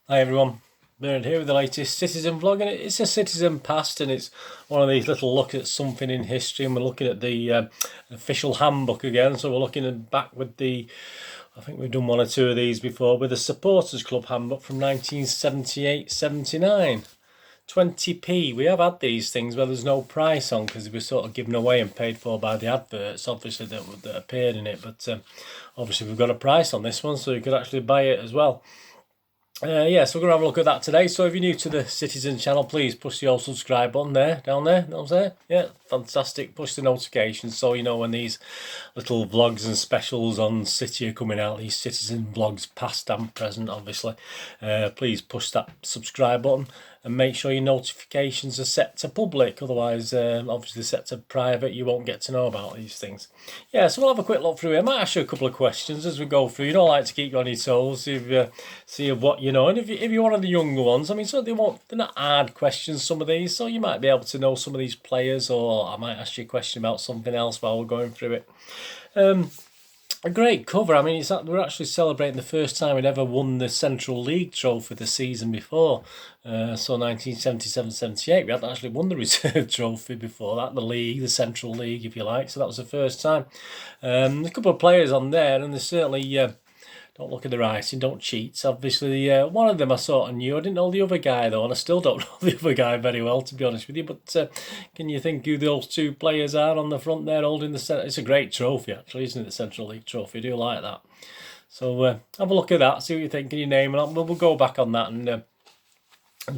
Hi everyone, Bernard here with the latest Citizen vlog, and it's a Citizen past, and it's one of these little look at something in history, and we're looking at the official handbook again. So we're looking back with I think we've done one or two of these before, with the Supporters Club handbook from 1978-79. 20p. We have had these things where there's no price on because they were sort of given away and paid for by the adverts, obviously, that appeared in it. But obviously we've got a price on this one, so you could actually buy it as well. Yeah, so we're going to have a look at that today. So if you're new to the Citizen channel, please push the old subscribe button there, down there, yeah, fantastic. Push the notifications so you know when these little vlogs and specials on City are coming out, these Citizen vlogs, past and present, obviously. Please push that subscribe button and make sure your notifications are set to public. Otherwise, obviously set to private, you won't get to know about these things. Yeah, so we'll have a quick look through here. I might ask you a couple of questions as we go through. You don't like to keep you on your toes, see what you know. And if you're one of the younger ones, I mean, so they're not hard questions, some of these, so you might be able to know some of these players, or I might ask you a question about something else while we're going through it. A great cover. I mean, we're actually celebrating the first time we'd ever won the Central League trophy the season before. So 1977-78, we hadn't actually won the reserve trophy before that, the league, the Central League, if you like. So that was the first time. A couple of players on there, and they certainly don't look at the writing, don't cheat. Obviously, one of them I sort of knew. I didn't know the other guy, though, and I still don't know the other guy very well, to be honest with you. But can you think who those two players are on the front there holding the centre? It's a great trophy, actually, isn't it, the Central League trophy? I do like that. So have a look at that, see what you think, can you name it? We'll go back on that and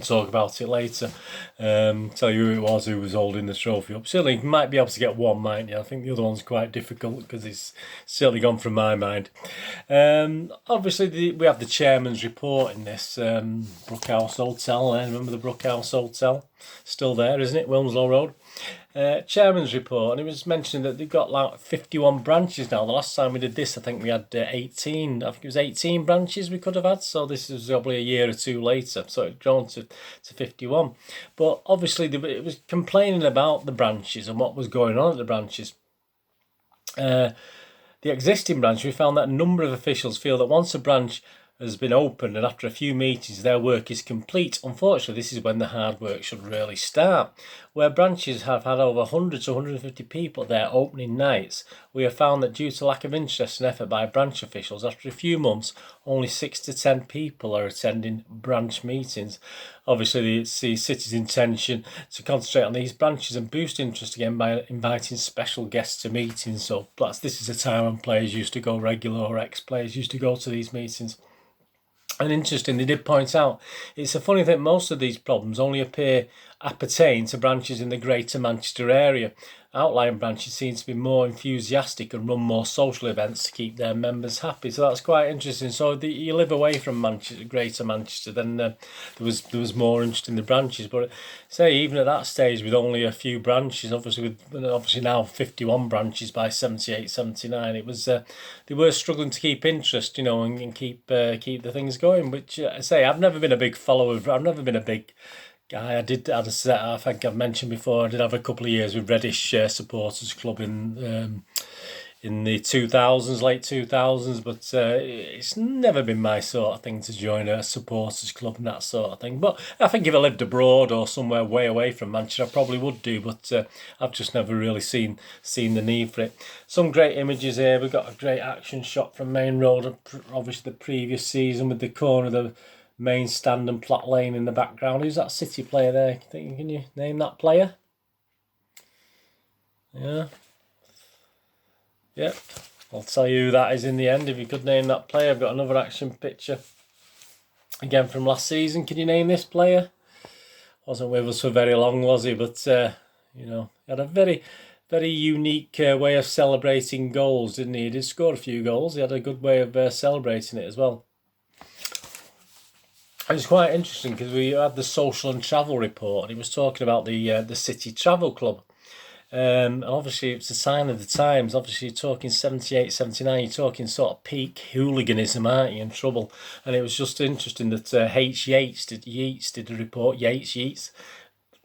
talk about it later. Tell you who was holding the trophy up. Certainly you might be able to get one, mightn't you? I think the other one's quite difficult because it's certainly gone from my mind. Obviously we have the chairman's report in this. Brookhouse Hotel, remember the Brookhouse Hotel? Still there, isn't it? Wilmslow Road. Chairman's report, and it was mentioned that they've got like 51 branches now. The last time we did this, I think we had 18. I think it was 18 branches we could have had. So this is probably a year or two later. So it's grown to 51. But obviously it was complaining about the branches and what was going on at the branches. The existing branch, we found that a number of officials feel that once a branch has been opened and after a few meetings their work is complete. Unfortunately, this is when the hard work should really start. Where branches have had over 100 to 150 people at their opening nights, we have found that due to lack of interest and effort by branch officials, after a few months only 6 to 10 people are attending branch meetings. Obviously it's the city's intention to concentrate on these branches and boost interest again by inviting special guests to meetings. So this is a time when players used to go regular, or ex-players used to go to these meetings. And interesting, they did point out, it's a funny thing, most of these problems only appertain to branches in the Greater Manchester area. Outlying branches seem to be more enthusiastic and run more social events to keep their members happy. So that's quite interesting. So you live away from Manchester, Greater Manchester, then there was more interest in the branches. But say even at that stage, with only a few branches, obviously now 51 branches by 78, 79, it was they were struggling to keep interest, you know, and keep the things going. Which I say, I've never been a big follower. I've never been a big guy. I think I've mentioned before, I did have a couple of years with Reddish Supporters Club in the 2000s, late 2000s, but it's never been my sort of thing to join a supporters club and that sort of thing. But I think if I lived abroad or somewhere way away from Manchester, I probably would do, but I've just never really seen the need for it. Some great images here. We've got a great action shot from Main Road, obviously the previous season, with the corner of the main stand and Platt Lane in the background. Who's that City player there? Can you name that player? Yeah. Yep. I'll tell you who that is in the end. If you could name that player. I've got another action picture. Again from last season. Can you name this player? Wasn't with us for very long, was he? But, you know, he had a very, very unique way of celebrating goals, didn't he? He did score a few goals. He had a good way of celebrating it as well. It's quite interesting because we had the social and travel report, and he was talking about the City Travel Club. And obviously it's a sign of the times. Obviously you're talking 78, 79, you're talking sort of peak hooliganism, aren't you, and trouble. And it was just interesting that H. Yeats did a report. Yeats,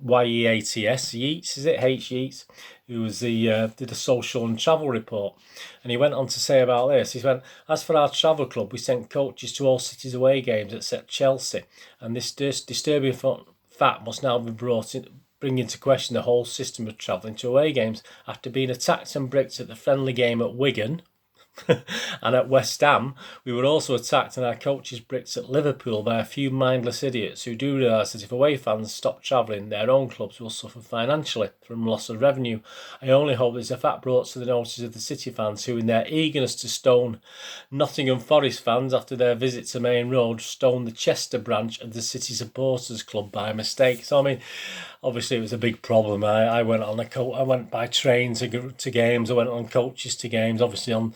Y-E-A-T-S, Yeats, is it? H. Yeats. who was the did a social and travel report, and he went on to say about this. He went, as for our travel club, we sent coaches to all cities away games except Chelsea, and this disturbing fact must now be bring into question the whole system of travelling to away games after being attacked and bricked at the friendly game at Wigan. And at West Ham, we were also attacked and our coaches bricked at Liverpool by a few mindless idiots who do realise that if away fans stop travelling, their own clubs will suffer financially from loss of revenue. I only hope there's a fact brought to the notice of the City fans who, in their eagerness to stone Nottingham Forest fans after their visit to Main Road, stoned the Chester branch of the City Supporters Club by mistake. So, I mean, obviously it was a big problem. I went on I went by train to games. I went on coaches to games. Obviously on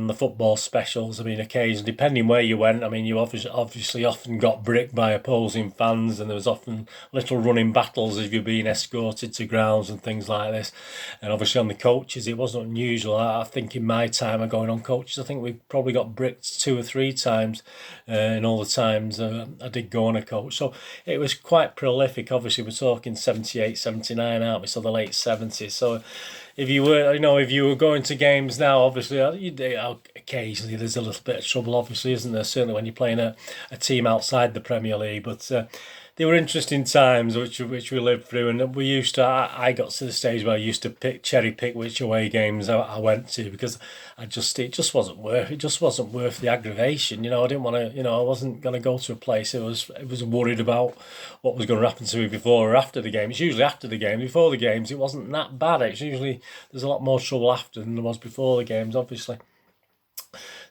the football specials. I mean, occasionally, depending where you went, I mean, you obviously often got bricked by opposing fans, and there was often little running battles as you're being escorted to grounds and things like this. And obviously on the coaches, it wasn't unusual. I think in my time of going on coaches, I think we probably got bricked 2 or 3 times in all the times I did go on a coach. So it was quite prolific. Obviously, we're talking 78, 79, aren't we? So the late 70s. So if you were going to games now, obviously, occasionally there's a little bit of trouble, obviously, isn't there? Certainly when you're playing a team outside the Premier League. But they were interesting times which we lived through, and we used to. I got to the stage where I used to cherry pick which away games I went to, because it just wasn't worth the aggravation. I didn't want to. I wasn't going to go to a place. It was worried about what was going to happen to me before or after the game. It's usually after the game. Before the games, it wasn't that bad. It's usually there's a lot more trouble after than there was before the games, obviously.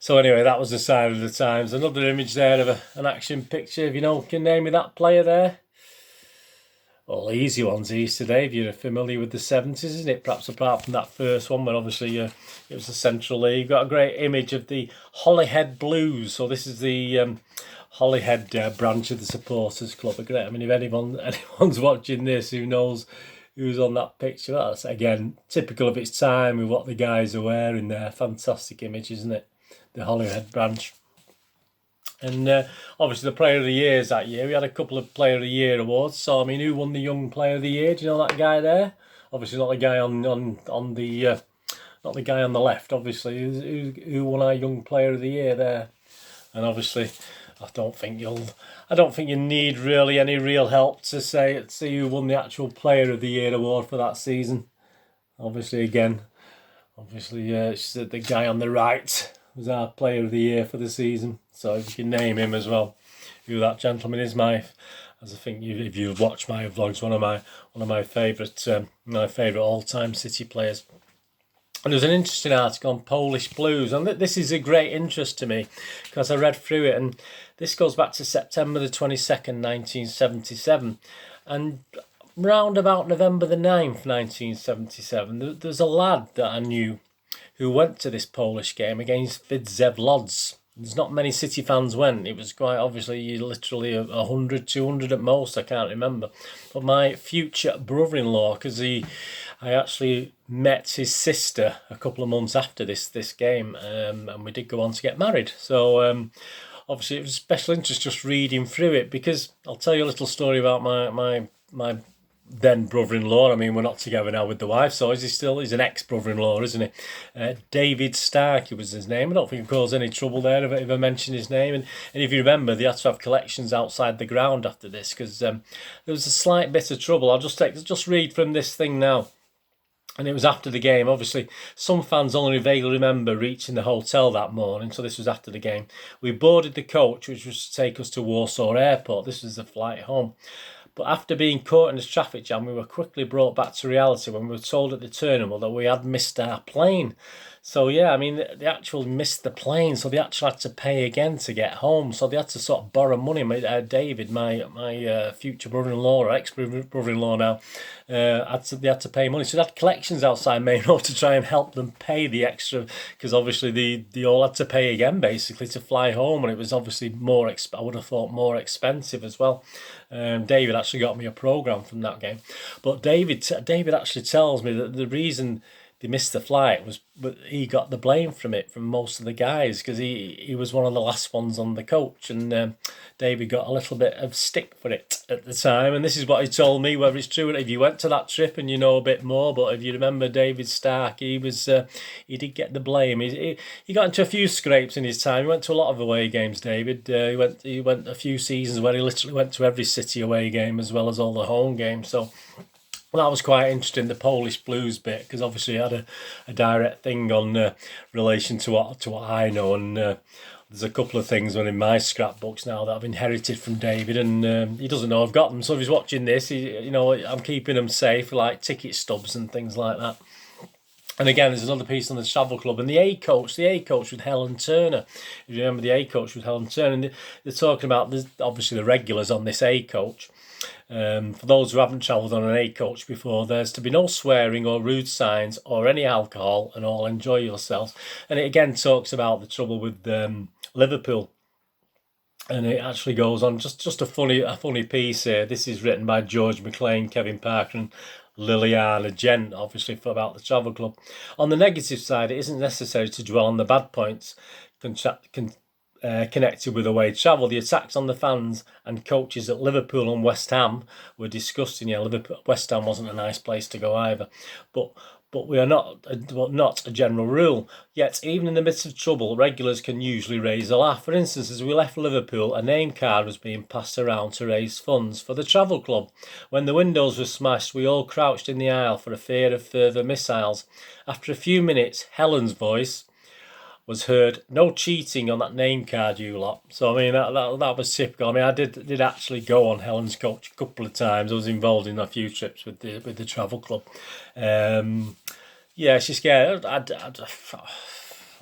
So anyway, that was the sign of the times. Another image there of an action picture. If you can name me that player there. Well, easy ones Easter Day, if you're familiar with the 70s, isn't it? Perhaps apart from that first one, where obviously it was the Central League. Got a great image of the Holyhead Blues. So this is the Holyhead branch of the Supporters Club. I mean, if anyone's watching this who knows who's on that picture, that's, again, typical of its time with what the guys are wearing there. Fantastic image, isn't it? The Holyhead branch. And obviously the Player of the Years that year, we had a couple of Player of the Year awards. So, I mean, who won the Young Player of the Year? Do you know that guy there? Obviously not the guy on the not the guy on the left, obviously. Who won our Young Player of the Year there? And obviously, I don't think you need really any real help to see who won the actual Player of the Year award for that season. Obviously, it's the guy on the right was our Player of the Year for the season. So if you can name him as well, who that gentleman is, as I think if you've watched my vlogs, one of my favourite all-time City players. And there's an interesting article on Polish Blues, and this is a great interest to me because I read through it, and this goes back to September the 22nd, 1977, and round about November the 9th, 1977, there's a lad that I knew who went to this Polish game against Widzew Lodz. There's not many City fans went. It was quite obviously literally 100, 200 at most, I can't remember. But my future brother-in-law, because I actually met his sister a couple of months after this then we did go on to get married. So obviously it was a special interest just reading through it, because I'll tell you a little story about my then brother-in-law. I mean, we're not together now with the wife, so he's an ex-brother-in-law, isn't he? David Starkey was his name. I don't think it caused any trouble there if I mention his name. And if you remember, they had to have collections outside the ground after this, because there was a slight bit of trouble. I'll just read from this thing now. And it was after the game. Obviously, some fans only vaguely remember reaching the hotel that morning, so this was after the game. We boarded the coach, which was to take us to Warsaw Airport. This was the flight home. But after being caught in this traffic jam, we were quickly brought back to reality when we were told at the terminal that we had missed our plane. So yeah, I mean, they actually missed the plane, so they actually had to pay again to get home. So they had to sort of borrow money. David, my future brother-in-law, or ex-brother-in-law now, they had to pay money. So they had collections outside Main Road to try and help them pay the extra, because obviously they all had to pay again basically to fly home, and it was obviously I would have thought more expensive as well. David actually got me a programme from that game, but David actually tells me that the reason they missed the flight, but he got the blame from it from most of the guys, because he was one of the last ones on the coach, and David got a little bit of stick for it at the time. And this is what he told me, whether it's true if you went to that trip and you know a bit more. But if you remember David Stark, he did get the blame. He got into a few scrapes in his time. He went to a lot of away games, David. He went a few seasons where he literally went to every City away game as well as all the home games. So well, that was quite interesting, the Polish Blues bit, because obviously he had a direct thing on relation to what I know, and there's a couple of things in my scrapbooks now that I've inherited from David, and he doesn't know I've got them. So if he's watching this, I'm keeping them safe, like ticket stubs and things like that. And again, there's another piece on the travel club, and the A coach with Helen Turner. If you remember, the A coach with Helen Turner, and they're talking about obviously the regulars on this A coach. For those who haven't travelled on an A coach before, there's to be no swearing or rude signs or any alcohol, and all enjoy yourselves. And it again talks about the trouble with Liverpool, and it actually goes on just a funny piece here. This is written by George McLean, Kevin Parker, and Liliana Gent, obviously, about the travel club. On the negative side, it isn't necessary to dwell on the bad points connected with away travel. The attacks on the fans and coaches at Liverpool and West Ham were disgusting. Yeah, West Ham wasn't a nice place to go either, but we are not a general rule. Yet, even in the midst of trouble, regulars can usually raise a laugh. For instance, as we left Liverpool, a name card was being passed around to raise funds for the travel club. When the windows were smashed, we all crouched in the aisle for a fear of further missiles. After a few minutes, Helen's voice was heard, "No cheating on that name card, you lot." So I mean that was typical. I mean, I did actually go on Helen's coach a couple of times. I was involved in a few trips with the travel club. Yeah, she's scared.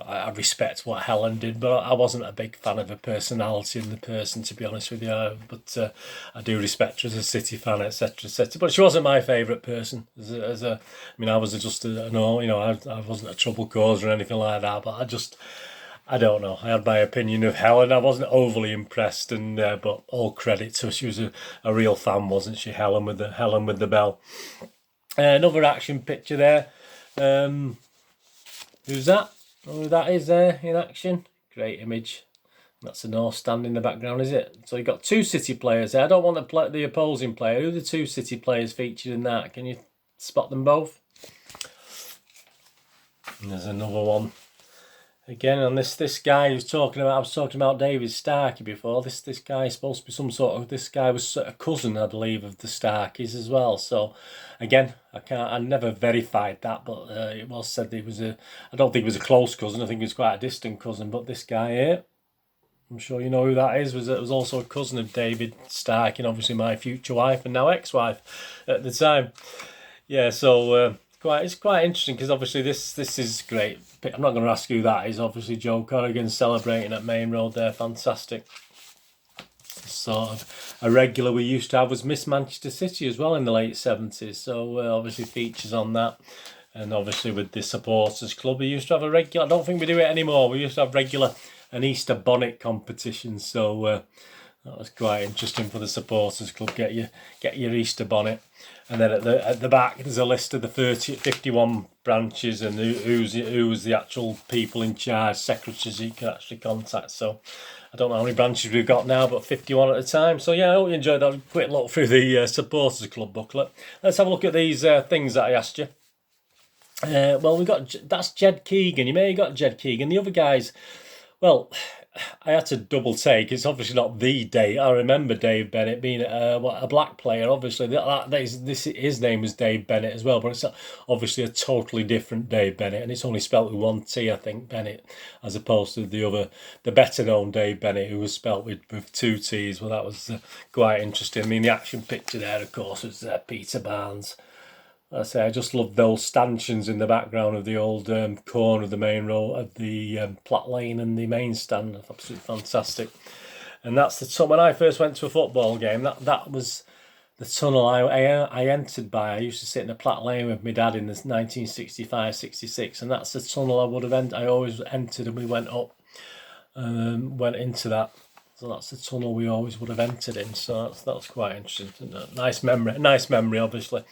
I respect what Helen did, but I wasn't a big fan of her personality and the person, to be honest with you. But I do respect her as a City fan, etc., etc. But she wasn't my favourite person. I was just I wasn't a trouble causer or anything like that. But I don't know. I had my opinion of Helen. I wasn't overly impressed, and but all credit to her. She was a real fan, wasn't she? Helen with the bell. Another action picture there. Who's that? Oh, that is there in action. Great image. That's a North Stand in the background, is it? So you've got two City players there. I don't want to play the opposing player. Who are the two City players featured in that? Can you spot them both? And there's another one. Again, on this guy who's talking about, I was talking about David Starkey before. This guy is supposed to be some sort of, this guy was a cousin, I believe, of the Starkeys as well. So again, I never verified that, but it was said that he was I don't think he was a close cousin. I think he was quite a distant cousin. But this guy here, I'm sure you know who that is, was also a cousin of David Starkey, and obviously my future wife and now ex-wife at the time. Yeah, so it's quite interesting, because obviously this is great. I'm not going to ask who that is. Obviously Joe Corrigan celebrating at Main Road there, fantastic. Sort of a regular we used to have was Miss Manchester City as well in the late 70s. So obviously features on that. And obviously with the supporters club, we used to have a regular, I don't think we do it anymore, we used to have regular an Easter bonnet competition. So that was quite interesting for the supporters club. Get your Easter bonnet, and then at the back there's a list of the 51 branches and who's the actual people in charge, secretaries you can actually contact. So I don't know how many branches we've got now, but 51 at a time. So yeah, I hope you enjoyed that quick look through the supporters club booklet. Let's have a look at these things that I asked you. Well, that's Jed Keegan. You may have got Jed Keegan. The other guys, well, I had to double take. It's obviously not the Dave. I remember Dave Bennett being a black player. Obviously, his name was Dave Bennett as well, but it's obviously a totally different Dave Bennett, and it's only spelt with one T, I think, Bennett, as opposed to the better known Dave Bennett, who was spelt with two T's. Well, that was quite interesting. I mean, the action picture there, of course, was Peter Barnes. I say I just love those stanchions in the background of the old corner of the main road of the Platt Lane and the main stand. Absolutely fantastic. And that's the tunnel. When I first went to a football game, that was the tunnel I entered by. I used to sit in the Platt Lane with my dad in the 1965-66, and that's the tunnel I would have entered. I always entered, and we went up, went into that. So that's the tunnel we always would have entered in. So that's quite interesting. Nice memory, obviously.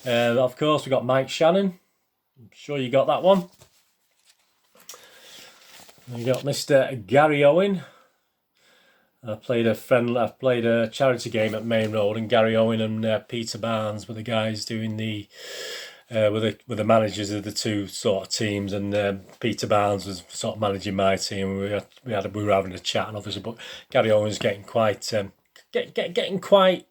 Of course, we got Mike Shannon. I'm sure you got that one. You got Mr. Gary Owen. I played a charity game at Main Road, and Gary Owen and Peter Barnes were the guys doing the with the managers of the two sort of teams, and Peter Barnes was sort of managing my team. We were having a chat, and obviously, but Gary Owen was getting quite getting quite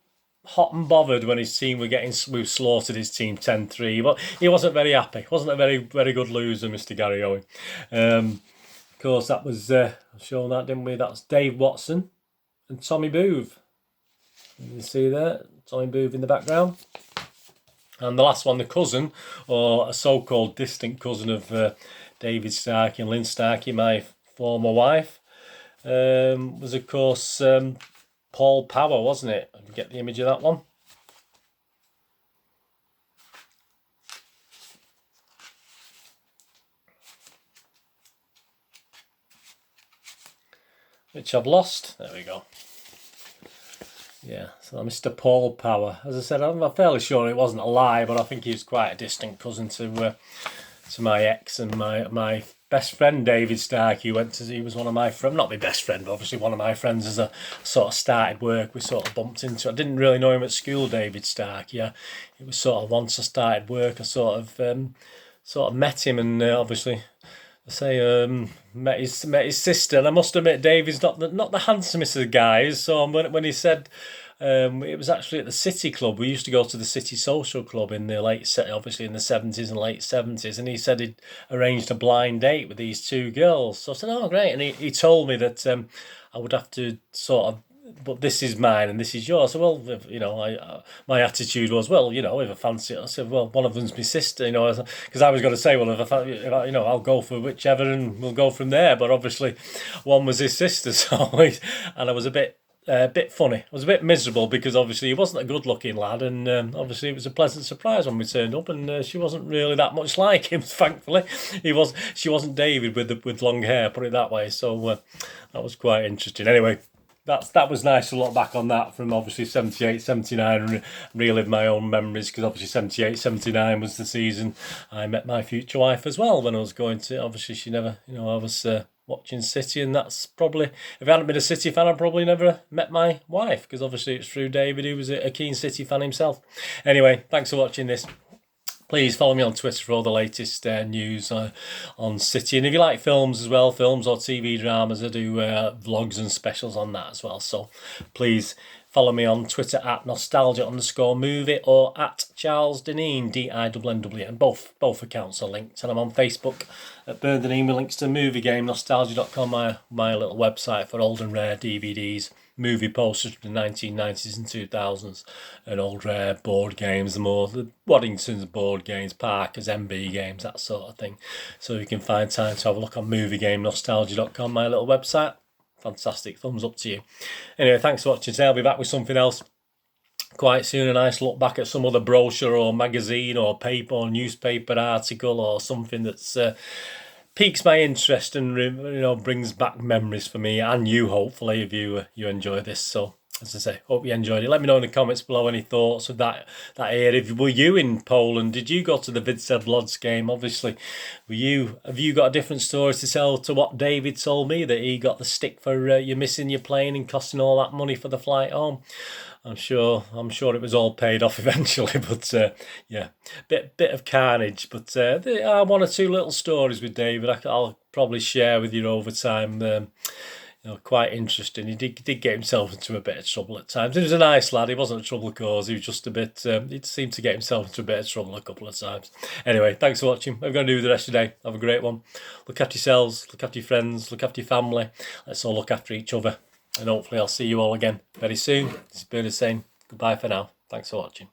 hot and bothered when his team we slaughtered his team 10-3. But he wasn't very happy. Wasn't a very good loser, Mr. Gary Owen. Of course, that was shown that, didn't we? That's Dave Watson and Tommy Booth. You see there, Tommy Booth in the background. And the last one, the cousin, or a so-called distant cousin of David Starkey and Lynn Starkey, my former wife, was of course Paul Power, wasn't it? Get the image of that one. Which I've lost. There we go. Yeah, so Mr. Paul Power. As I said, I'm fairly sure it wasn't a lie, but I think he was quite a distant cousin to my ex and my best friend David Starkey. He was one of my friends, not my best friend, but obviously one of my friends as I sort of started work. We sort of bumped into. I didn't really know him at school, David Starkey. Yeah, it was sort of once I started work, I sort of met him, and obviously. Met his sister, and I must admit, David's not the handsomest of the guys. So when he said it was actually at the City Club, we used to go to the City Social Club in the obviously in the 70s and late 70s, and he said he'd arranged a blind date with these two girls. So I said, oh great, and he told me that I would have to sort of. But this is mine and this is yours. So, well, my attitude was, well, if I fancy it, I said, well, one of them's my sister, because I was going to say, well, if I I'll go for whichever and we'll go from there. But obviously, one was his sister, and I was a bit funny. I was a bit miserable because obviously he wasn't a good-looking lad, and obviously it was a pleasant surprise when we turned up, and she wasn't really that much like him. Thankfully, she wasn't David with long hair, put it that way. So that was quite interesting. Anyway. That was nice to look back on that from obviously 78, 79 and relive my own memories, because obviously 78, 79 was the season I met my future wife as well when I was going to, obviously she never, I was watching City, and that's probably, if I hadn't been a City fan, I'd probably never met my wife, because obviously it's through David, who was a keen City fan himself. Anyway, thanks for watching this. Please follow me on Twitter for all the latest news on City. And if you like films as well, films or TV dramas, I do vlogs and specials on that as well. So please follow me on Twitter at nostalgia_movie or at Charles Dineen, DINNW. Both accounts are linked. And I'm on Facebook at Burn Dineen with links to Movie Game, nostalgia.com, my little website for old and rare DVDs. Movie posters from the 1990s and 2000s, and old rare board games, the Waddington's board games, Parker's MB games, that sort of thing. So you can find time to have a look on Movie Game, nostalgia.com, my little website. Fantastic, thumbs up to you. Anyway, thanks for watching today. I'll be back with something else quite soon. A nice look back at some other brochure or magazine or paper or newspaper article or something that's piques my interest and brings back memories for me and you, hopefully, if you enjoy this. So as I say, hope you enjoyed it. Let me know in the comments below any thoughts of that area. Were you in Poland? Did you go to the Widzew Lodz game? Obviously, have you got a different story to tell to what David told me, that he got the stick for you missing your plane and costing all that money for the flight home? I'm sure it was all paid off eventually, but yeah, bit of carnage. But there are one or two little stories with David I'll probably share with you over time. Quite interesting. He did get himself into a bit of trouble at times. He was a nice lad. He wasn't a trouble cause. He was just a bit. He seemed to get himself into a bit of trouble a couple of times. Anyway, thanks for watching. What I'm going to do the rest of the day. Have a great one. Look after yourselves. Look after your friends. Look after your family. Let's all look after each other. And hopefully I'll see you all again very soon. This is Bernard saying goodbye for now. Thanks for watching.